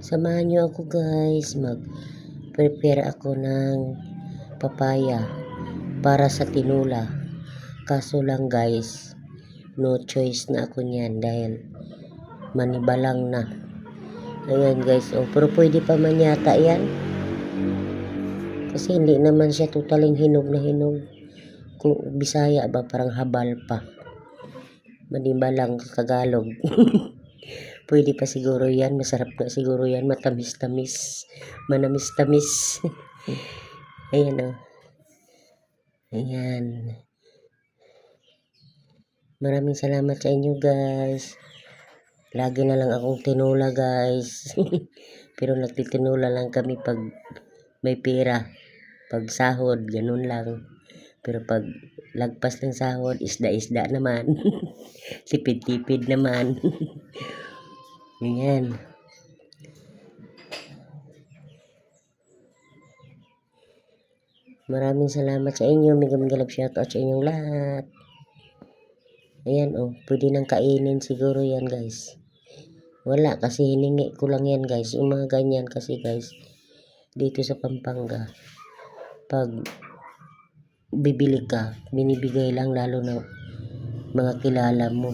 Samahan nyo ako guys, mag-prepare ako ng papaya para sa tinula. Kaso lang guys, no choice na ako niyan dahil manibalang na. Ayan guys, pero pwede pa man yata yan. Kasi hindi naman siya totaling hinog na hinog. Kung Bisaya ba, parang habal pa. Manibalang Tagalog. Pwede pa siguro yan. Masarap na siguro yan. Matamis-tamis. Manamis-tamis. Ayan o. Ayan. Maraming salamat sa inyo guys. Lagi na lang akong tinula guys. Pero nagtitinula lang kami pag may pera. Pag sahod, ganun lang. Pero pag lagpas ng sahod, isda-isda naman. Tipid-tipid naman. Ayan. Maraming salamat sa inyo. Mega love shoutout sa inyong lahat. Ayan oh, pwede nang kainin siguro yan guys. Wala kasi hiningi ko lang yan guys. Yung mga ganyan kasi guys, dito sa Pampanga, pag bibili ka, binibigay lang lalo na mga kilala mo.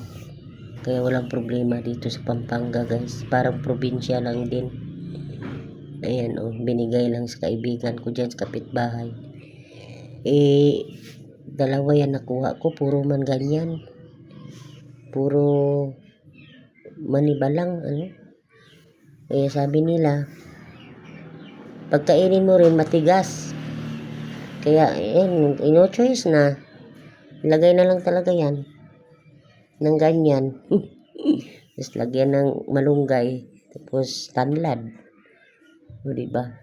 Kaya walang problema dito sa Pampanga guys. Parang probinsya lang din. Ayan oh, binigay lang sa kaibigan ko dyan sa kapitbahay. Dalawa yan nakuha ko, puro man ganyan. Puro manibalang ano. Kaya sabi nila, pagkainin mo rin matigas. Kaya no choice na. Lagay na lang talaga yan ng ganyan. Tapos lagyan ng malunggay, tapos tanlad. O diba?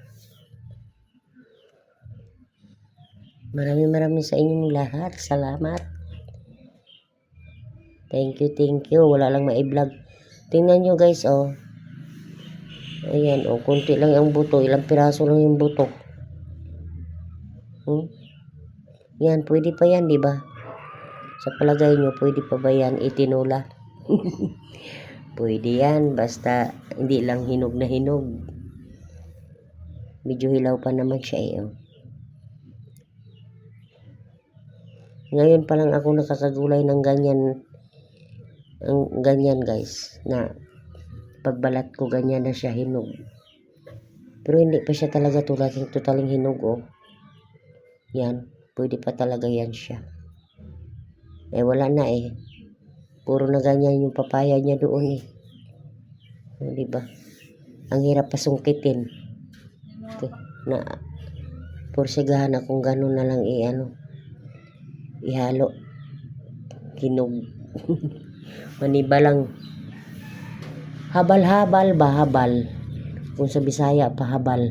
Maraming sa inyong lahat. Salamat. Thank you. Wala lang ma-vlog. Tingnan nyo guys, oh. Ayan, oh. Kunti lang ang buto. Ilang piraso lang yung buto. Yan, pwede pa yan, diba? Sa palagay nyo, pwede pa ba yan itinula? Pwede yan, basta hindi lang hinog na hinog. Medyo hilaw pa naman siya eh, oh. Ngayon pa lang ako nakakagulay ng ganyan. Ang ganyan guys, na pagbalat ko ganyan na siya hinog. Pero hindi pa siya talaga totaling hinog oh. Yan, pwede pa talaga yan siya. Wala na eh. Puro na ganyan yung papaya niya doon eh. Diba? Ang hirap pasungkitin. Na porsigahan akong ganun na lang ihalo. Hinog. Manibalang habal-habal ba, habal. Kung sa Bisaya pa habal.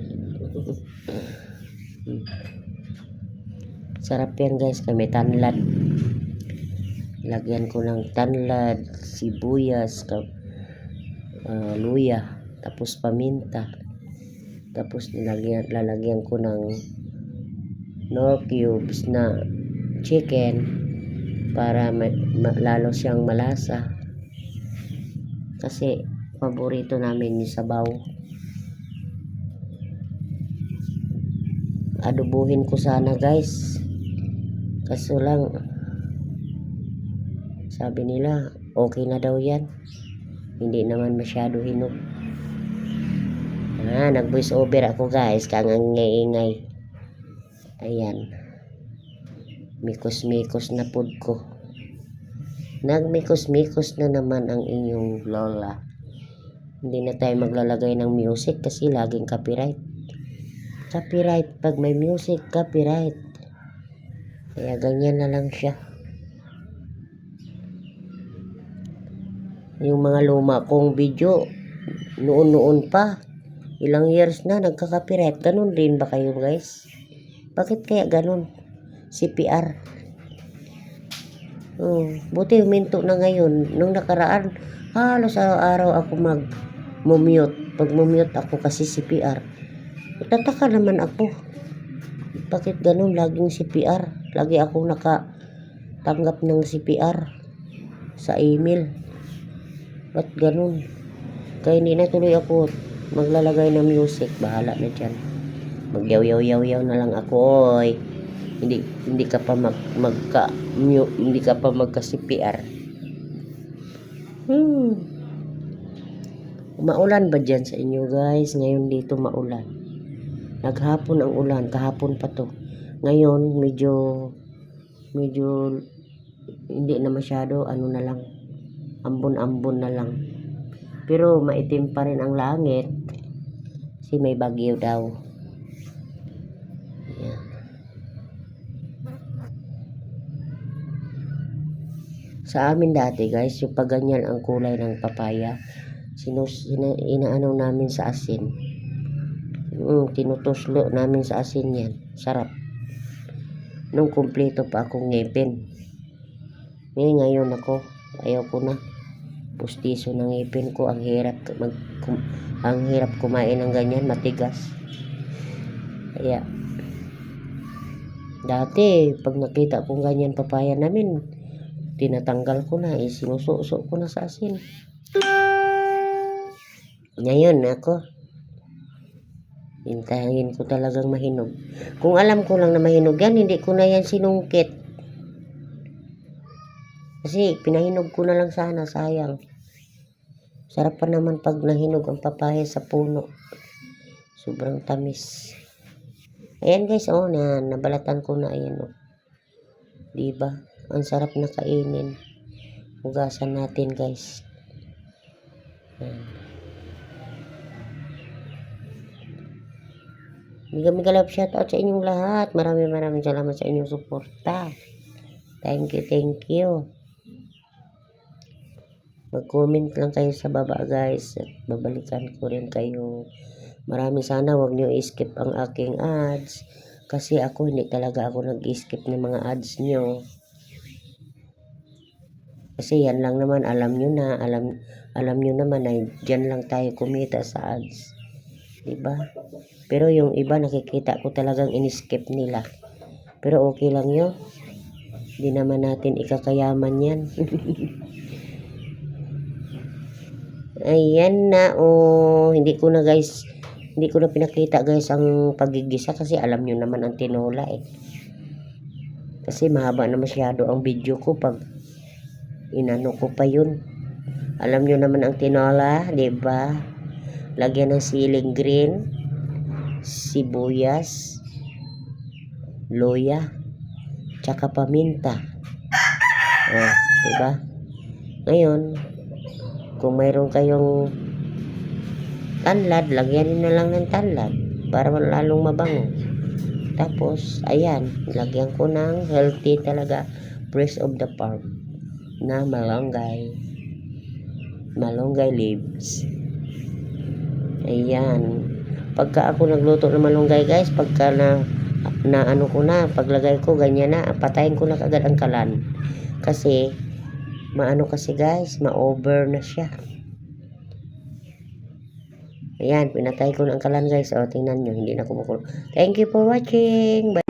Sarap yan guys, kami tanlad. Lagyan ko ng tanlad, sibuyas, luya, tapos paminta. Tapos lalagyan ko ng Knorr cubes na chicken para lalo siyang malasa. Kasi paborito namin yung sabaw. Adobuhin ko sana guys. Kaso lang sabi nila okay na daw yan. Hindi naman masyado hinog. Nag voice over ako guys. Kangangay-ingay. Ayan. Mikos-mikos na food ko. Nagmikos-mikos na naman ang inyong lola. Hindi na tayo maglalagay ng music kasi laging copyright. Copyright. Pag may music, copyright. Kaya ganyan na lang siya. Yung mga luma kong video, noon pa, ilang years na nagka-copyright. Ganun din ba kayo guys? Bakit kaya ganun? CPR. Buti huminto na ngayon. Nung nakaraan, halos araw-araw ako mag-mute. Pag mumute ako kasi CPR. Tataka naman ako. Bakit ganun laging CPR? Lagi ako nakatanggap ng CPR sa email. Ba't ganun? Kaya hindi na tuloy ako maglalagay ng music, bahala na dyan. Magyaw-yaw-yaw na lang ako, oy. Hindi ka pa hindi ka pa magka CPR. Maulan ba dyan sa inyo guys? Ngayon dito maulan. Naghapon ang ulan, kahapon pa to. Ngayon medyo hindi na masyado, ano na lang, ambon-ambon na lang. Pero maitim pa rin ang langit. Kasi may bagyo daw. Yan. Sa amin dati guys, yung paganyan ang kulay ng papaya, inaano namin sa asin. Tinutuslo namin sa asin yan. Sarap. Nung kumpleto pa akong ngipin. Ngayon ako, ayaw ko na. Pustiso ng ngipin ko, ang hirap kumain ng ganyan, matigas. Kaya dati pag nakita kong ganyan papaya namin, tinatanggal ko na, sinususo ko na sa asin. Ngayon ako, hintayin ko talagang mahinog. Kung alam ko lang na mahinog yan, hindi ko na yan sinungkit. Kasi pinahinog ko na lang sana, sayang. Sarap pa naman pag nahinog ang papaya sa puno. Sobrang tamis. Ayan guys, nabalatan ko na, ayan oh. Diba? Ang sarap na kainin. Hugasan natin guys. Mega love shoutout sa inyong lahat. Maraming salamat sa inyong suporta. Thank you. Mag-comment lang kayo sa baba guys. At babalikan ko rin kayo. Sana wag niyo i-skip ang aking ads. Kasi hindi talaga ako nag-skip ng mga ads nyo. Kasi yan lang naman, alam nyo naman na dyan lang tayo kumita sa ads. Diba? Pero yung iba nakikita ko talagang in-skip nila. Pero okay lang yun. Hindi naman natin ikakayaman yan. Ayan na hindi ko na pinakita guys ang pagigisa kasi alam nyo naman ang tinola kasi mahaba na masyado ang video ko pag inano ko pa yun. Alam nyo naman ang tinola, diba? Lagyan ng siling green, sibuyas, luya, tsaka paminta. Diba? Ngayon, kung mayroon kayong tanlad, lagyan na lang ng tanlad para lalong mabango. Tapos, ayan, lagyan ko ng healthy talaga, fresh of the farm na malunggay leaves. Ayan. Pagka ako nagluto ng malunggay guys, pagka paglagay ko ganyan na, patayin ko na kagad ang kalan. Kasi guys, ma-over na siya. Ayan, pinatay ko na ang kalan guys. Tingnan nyo, hindi na kumukulo. Thank you for watching. Bye.